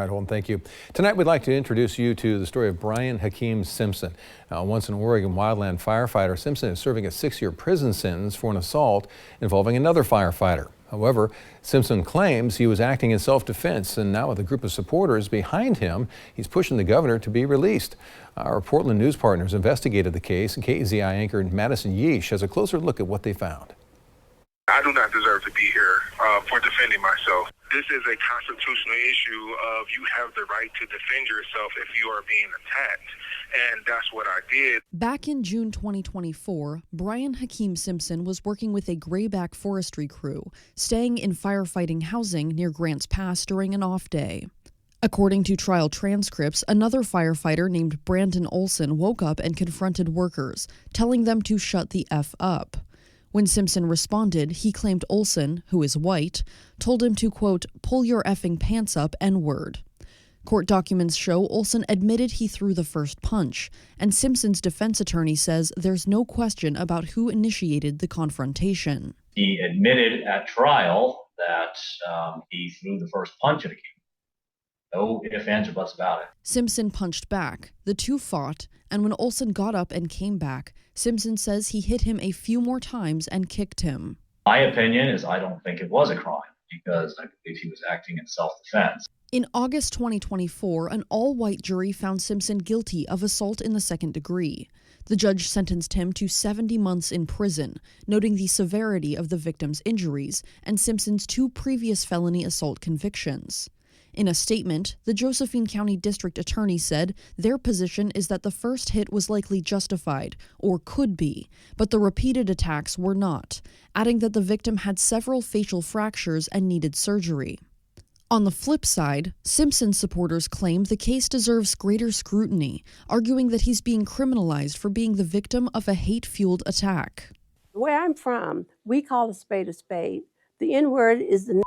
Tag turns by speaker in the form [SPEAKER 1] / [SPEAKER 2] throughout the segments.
[SPEAKER 1] All right, Holden, thank you. Tonight, we'd like to introduce you to the story of Brian Hakeem Simpson. Once an Oregon wildland firefighter, Simpson is serving a 6-year prison sentence for an assault involving another firefighter. However, Simpson claims he was acting in self-defense, and now with a group of supporters behind him, he's pushing the governor to be released. Our Portland news partners investigated the case, and KZI anchor Madison Yeesh has a closer look at what they found.
[SPEAKER 2] I do not deserve to be here for defending myself. This is a constitutional issue of you have the right to defend yourself if you are being attacked, and that's what I did.
[SPEAKER 3] Back in June 2024, Brian Hakeem Simpson was working with a grayback forestry crew, staying in firefighting housing near Grants Pass during an off day. According to trial transcripts, another firefighter named Brandon Olson woke up and confronted workers, telling them to shut the F up. When Simpson responded, he claimed Olson, who is white, told him to, quote, pull your effing pants up, N-word. Court documents show Olson admitted he threw the first punch, and Simpson's defense attorney says there's no question about who initiated the confrontation.
[SPEAKER 4] He admitted at trial that he threw the first punch at Hakeem. No ifs, ands, or buts about it.
[SPEAKER 3] Simpson punched back. The two fought, and when Olson got up and came back, Simpson says he hit him a few more times and kicked him.
[SPEAKER 4] My opinion is I don't think it was a crime because I believe he was acting in self-defense.
[SPEAKER 3] In August 2024, an all-white jury found Simpson guilty of assault in the second degree. The judge sentenced him to 70 months in prison, noting the severity of the victim's injuries and Simpson's 2 previous felony assault convictions. In a statement, the Josephine County District Attorney said their position is that the first hit was likely justified, or could be, but the repeated attacks were not, adding that the victim had several facial fractures and needed surgery. On the flip side, Simpson's supporters claim the case deserves greater scrutiny, arguing that he's being criminalized for being the victim of a hate-fueled attack.
[SPEAKER 5] Where I'm from, we call a spade a spade. The N-word is the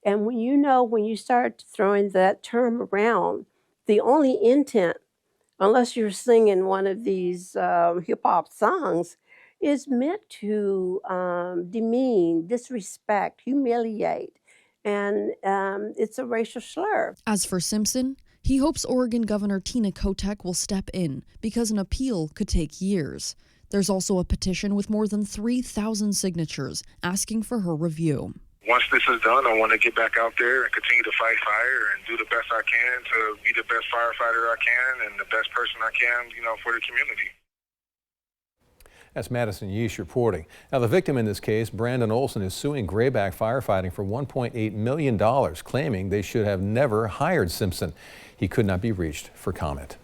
[SPEAKER 5] and when you start throwing that term around, the only intent, unless you're singing one of these hip-hop songs, is meant to demean, disrespect, humiliate, and it's a racial slur.
[SPEAKER 3] As for Simpson, he hopes Oregon Governor Tina Kotek will step in because an appeal could take years. There's also a petition with more than 3,000 signatures asking for her review.
[SPEAKER 2] Once this is done, I want to get back out there and continue to fight fire and do the best I can to be the best firefighter I can and the best person I can, for the community.
[SPEAKER 1] That's Madison Yeesh reporting. Now, the victim in this case, Brandon Olson, is suing Grayback Firefighting for $1.8 million, claiming they should have never hired Simpson. He could not be reached for comment.